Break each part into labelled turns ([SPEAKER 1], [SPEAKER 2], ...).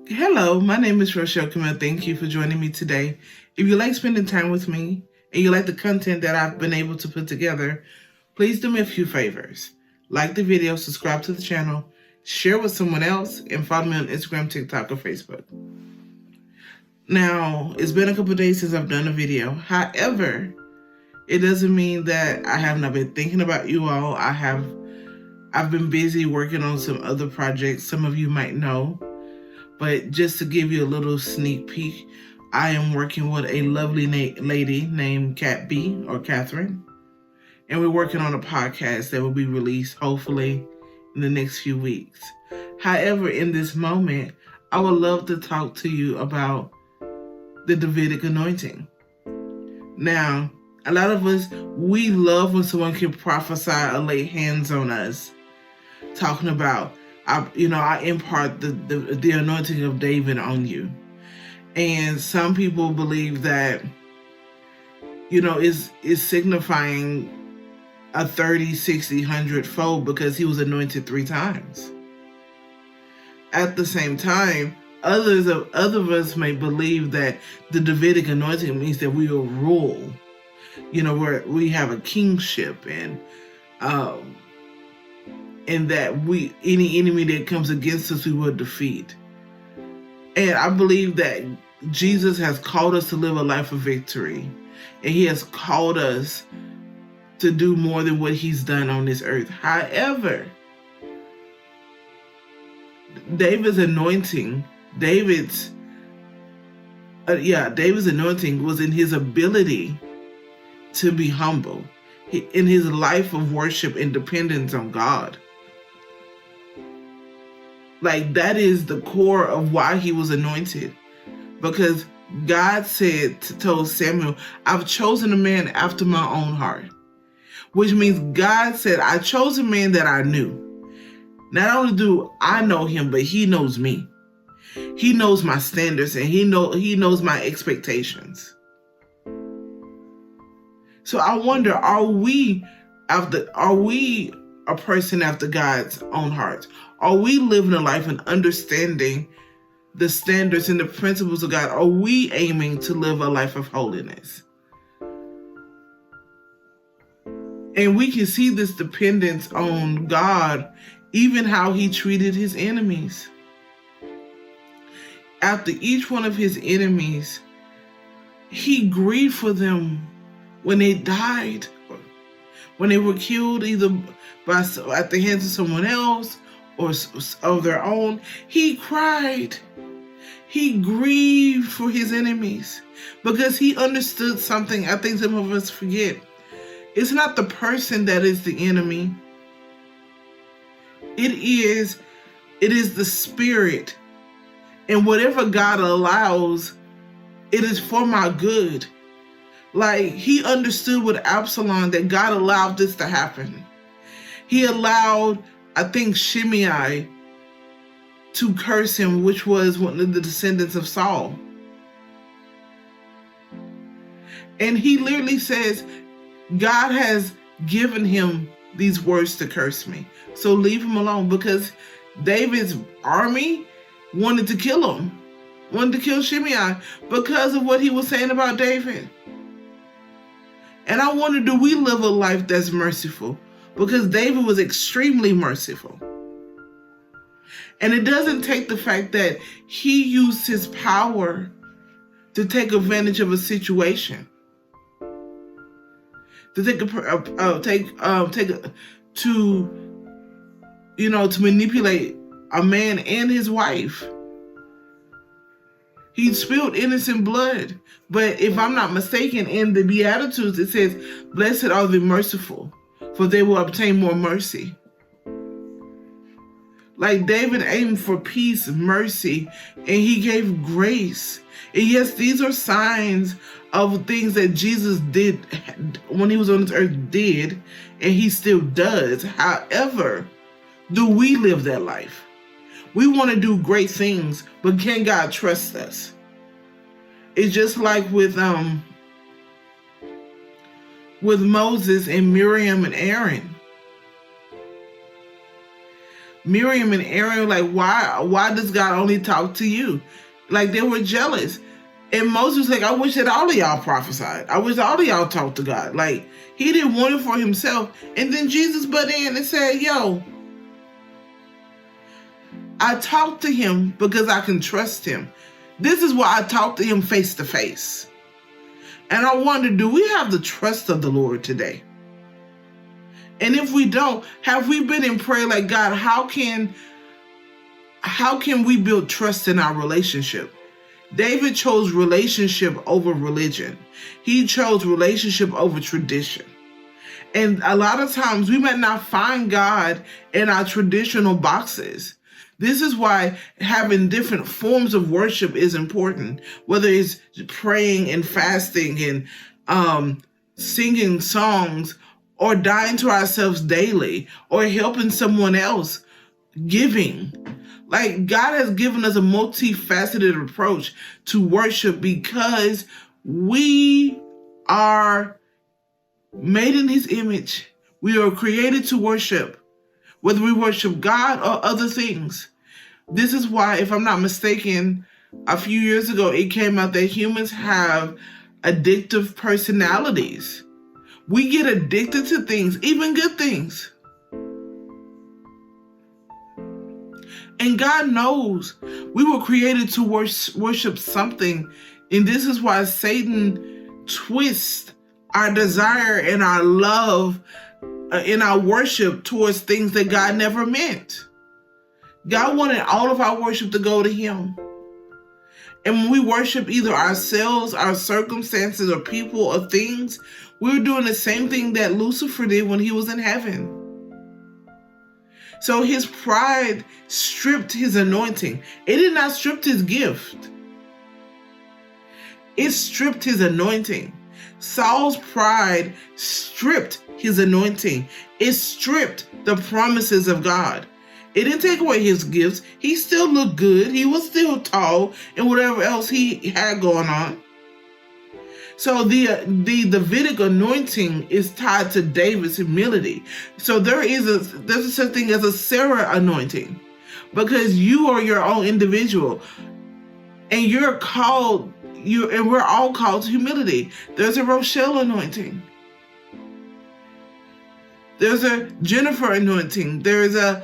[SPEAKER 1] Hello, my name is Rochelle Camille. Thank you for joining me today. If you like spending time with me and you like the content that I've been able to put together, please do me a few favors. Like the video, subscribe to the channel, share with someone else, and follow me on Instagram, TikTok, or Facebook. Now, it's been a couple of days since I've done a video. However, it doesn't mean that I have not been thinking about you all. I've been busy working on some other projects some of you might know. But just to give you a little sneak peek, I am working with a lovely lady named Kat B or Catherine. And we're working on a podcast that will be released hopefully in the next few weeks. However, in this moment, I would love to talk to you about the Davidic anointing. Now, a lot of us, we love when someone can prophesy or lay hands on us, talking about, I impart the anointing of David on you. And some people believe that, is signifying a 30, 60, 100 fold because he was anointed 3 times. At the same time, others of us may believe that the Davidic anointing means that we will rule, where we have a kingship and that any enemy that comes against us, we will defeat. And I believe that Jesus has called us to live a life of victory. And he has called us to do more than what he's done on this earth. However, David's anointing was in his ability to be humble, in his life of worship and dependence on God. Like, that is the core of why he was anointed. Because God told Samuel, I've chosen a man after my own heart. Which means God said, I chose a man that I knew. Not only do I know him, but he knows me. He knows my standards and he knows my expectations. So I wonder, are we a person after God's own heart? Are we living a life and understanding the standards and the principles of God? Are we aiming to live a life of holiness? And we can see this dependence on God, even how he treated his enemies. After each one of his enemies, he grieved for them when they died, when they were killed either at the hands of someone else or of their own. He cried. He grieved for his enemies because he understood something I think some of us forget. It's not the person that is the enemy. It is the spirit. And whatever God allows, it is for my good. Like, he understood with Absalom that God allowed this to happen. He allowed, I think, Shimei to curse him, which was one of the descendants of Saul. And he literally says, God has given him these words to curse me. So leave him alone, because David's army wanted to kill him, wanted to kill Shimei because of what he was saying about David. And I wonder, do we live a life that's merciful? Because David was extremely merciful. And it doesn't take the fact that he used his power to take advantage of a situation, to to manipulate a man and his wife. He spilled innocent blood. But if I'm not mistaken, in the Beatitudes, it says, blessed are the merciful, for they will obtain more mercy. Like, David aimed for peace, mercy, and he gave grace. And yes, these are signs of things that Jesus did when he was on this earth, and he still does. However, do we live that life? We want to do great things, but can God trust us? It's just like with Moses and Miriam and Aaron. Miriam and Aaron were like, why does God only talk to you? Like, they were jealous. And Moses was like, I wish that all of y'all prophesied. I wish all of y'all talked to God. Like, he didn't want it for himself. And then Jesus butt in and said, yo, I talk to him because I can trust him. This is why I talk to him face to face. And I wonder, do we have the trust of the Lord today? And if we don't, have we been in prayer like, God, how can we build trust in our relationship? David chose relationship over religion. He chose relationship over tradition. And a lot of times we might not find God in our traditional boxes. This is why having different forms of worship is important, whether it's praying and fasting and singing songs, or dying to ourselves daily, or helping someone else, giving. Like, God has given us a multifaceted approach to worship because we are made in his image. We are created to worship, whether we worship God or other things. This is why, if I'm not mistaken, a few years ago, it came out that humans have addictive personalities. We get addicted to things, even good things. And God knows we were created to worship something. And this is why Satan twists our desire and our love in our worship towards things that God never meant. God wanted all of our worship to go to him. And when we worship either ourselves, our circumstances, or people or things, we're doing the same thing that Lucifer did when he was in heaven. So his pride stripped his anointing. It did not strip his gift. It stripped his anointing. Saul's pride stripped his anointing. It stripped the promises of God. It didn't take away his gifts. He still looked good. He was still tall and whatever else he had going on. So the Davidic anointing is tied to David's humility. So there's a such thing as a Sarah anointing, because you are your own individual, and we're all called to humility. There's a Rochelle anointing. There's a Jennifer anointing. There's a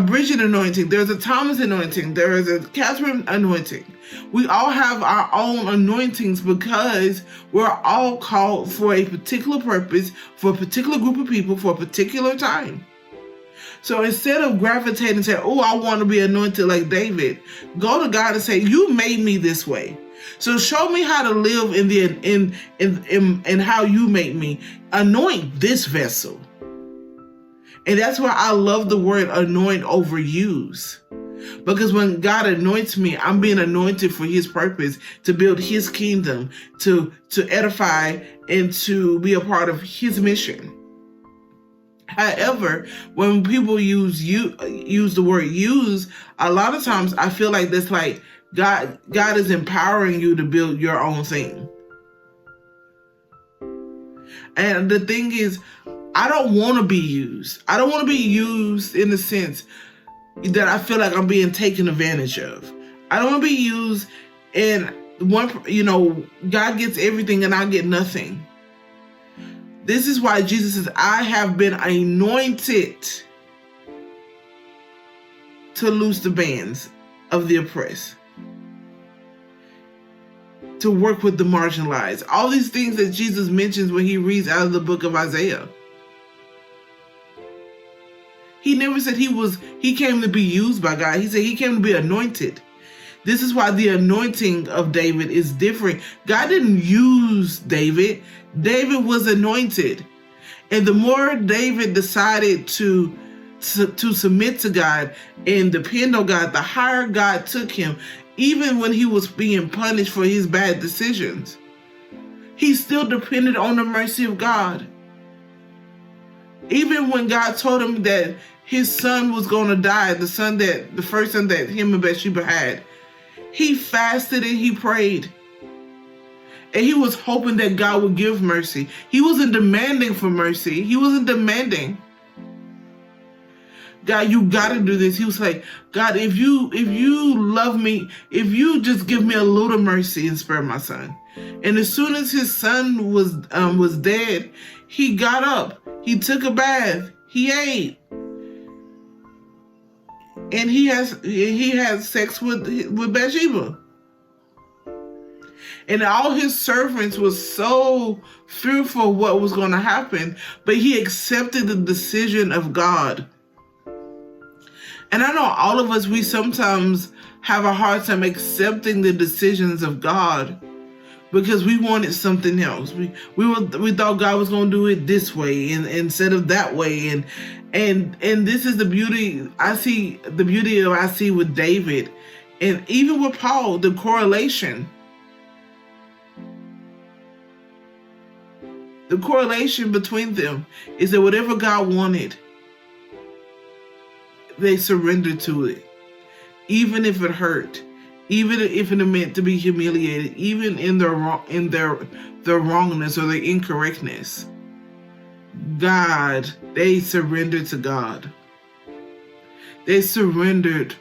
[SPEAKER 1] Bridget anointing. There's a Thomas anointing. There is a Catherine anointing. We all have our own anointings because we're all called for a particular purpose, for a particular group of people, for a particular time. So instead of gravitating and saying, oh, I want to be anointed like David, go to God and say, you made me this way. So show me how to live in how you make me. Anoint this vessel. And that's why I love the word anoint over use. Because when God anoints me, I'm being anointed for his purpose, to build his kingdom, to edify, and to be a part of his mission. However, when people use the word use, a lot of times I feel like that's like God is empowering you to build your own thing. And the thing is, I don't want to be used. I don't want to be used in the sense that I feel like I'm being taken advantage of. I don't want to be used in God gets everything and I get nothing. This is why Jesus says, I have been anointed to loose the bands of the oppressed, to work with the marginalized. All these things that Jesus mentions when he reads out of the book of Isaiah. He never said he came to be used by God. He said he came to be anointed. This is why the anointing of David is different. God didn't use David. David was anointed. And the more David decided to submit to God and depend on God, the higher God took him. Even when he was being punished for his bad decisions, he still depended on the mercy of God. Even when God told him that his son was going to die, the first son that him and Bathsheba had, he fasted and he prayed. And he was hoping that God would give mercy. He wasn't demanding for mercy. He wasn't demanding. God, you got to do this. He was like, God, if you love me, if you just give me a little mercy and spare my son. And as soon as his son was dead, he got up, he took a bath, he ate, and he had sex with Bathsheba. And all his servants was so fearful of what was going to happen, but he accepted the decision of God. And I know all of us, we sometimes have a hard time accepting the decisions of God because we wanted something else. We thought God was going to do it this way and instead of that way. And this is the beauty I see with David, and even with Paul, the correlation. The correlation between them is that whatever God wanted, they surrendered to it, even if it hurt, even if it meant to be humiliated, even in their wrongness or their incorrectness. They surrendered to God. They surrendered,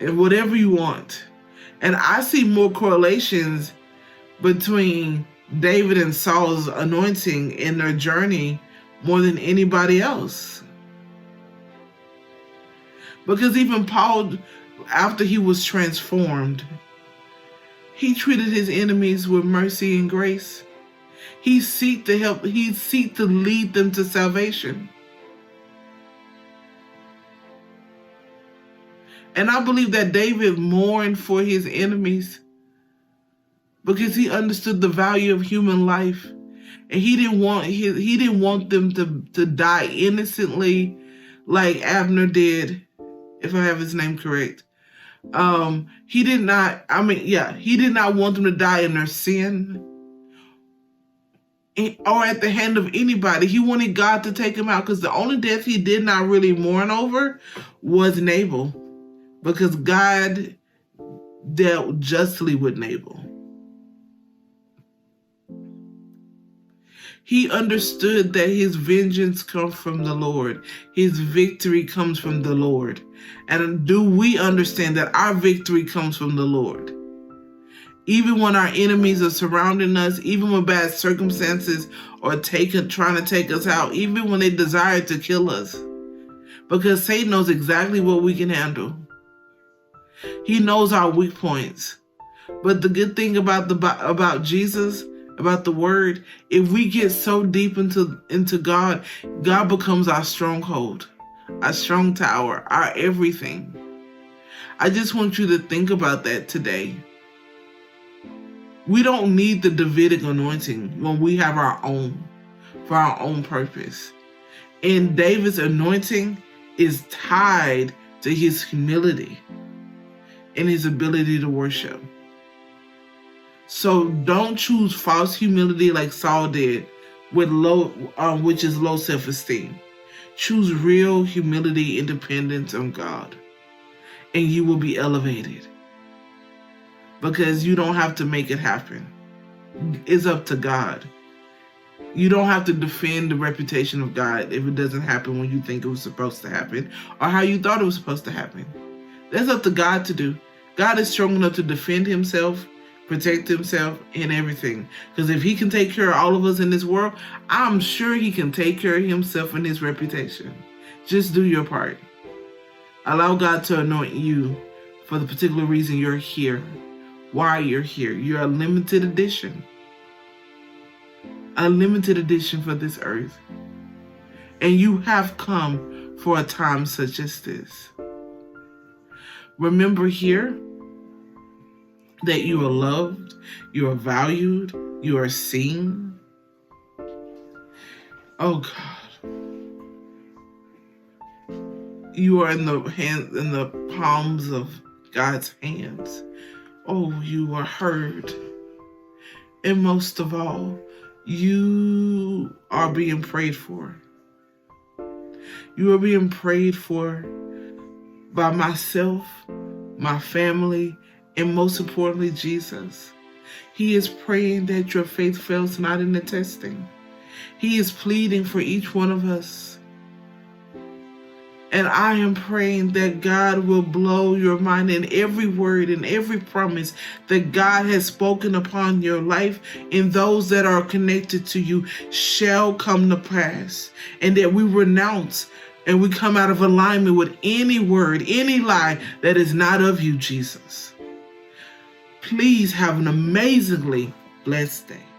[SPEAKER 1] and whatever you want. And I see more correlations between David and Saul's anointing in their journey more than anybody else. Because even Paul, after he was transformed, he treated his enemies with mercy and grace. He seeked to help, he seeked to lead them to salvation. And I believe that David mourned for his enemies because he understood the value of human life, and he didn't want them to die innocently like Abner did, if I have his name correct. He did not want them to die in their sin or at the hand of anybody. He wanted God to take him out, because the only death he did not really mourn over was Nabal, because God dealt justly with Nabal. He understood that his vengeance comes from the Lord. His victory comes from the Lord. And do we understand that our victory comes from the Lord? Even when our enemies are surrounding us, even when bad circumstances are trying to take us out, even when they desire to kill us. Because Satan knows exactly what we can handle. He knows our weak points. But the good thing about Jesus, about the word, if we get so deep into God, God becomes our stronghold, our strong tower, our everything. I just want you to think about that today. We don't need the Davidic anointing when we have our own, for our own purpose. And David's anointing is tied to his humility and his ability to worship. So don't choose false humility like Saul did, which is low self-esteem. Choose real humility and dependence on God, and you will be elevated. Because you don't have to make it happen. It's up to God. You don't have to defend the reputation of God if it doesn't happen when you think it was supposed to happen, or how you thought it was supposed to happen. That's up to God to do. God is strong enough to defend himself, protect himself, and everything. Because if he can take care of all of us in this world, I'm sure he can take care of himself and his reputation. Just do your part. Allow God to anoint you for the particular reason you're here. Why you're here. You're a limited edition. A limited edition for this earth. And you have come for a time such as this. Remember here that you are loved, you are valued, you are seen. Oh God. You are in the palms of God's hands. Oh, you are heard. And most of all, you are being prayed for. You are being prayed for by myself, my family, and most importantly, Jesus. He is praying that your faith fails not in the testing. He is pleading for each one of us And I am praying that God will blow your mind, and every word and every promise that God has spoken upon your life and those that are connected to you shall come to pass. And that we renounce and we come out of alignment with any word, any lie that is not of you, Jesus. Please have an amazingly blessed day.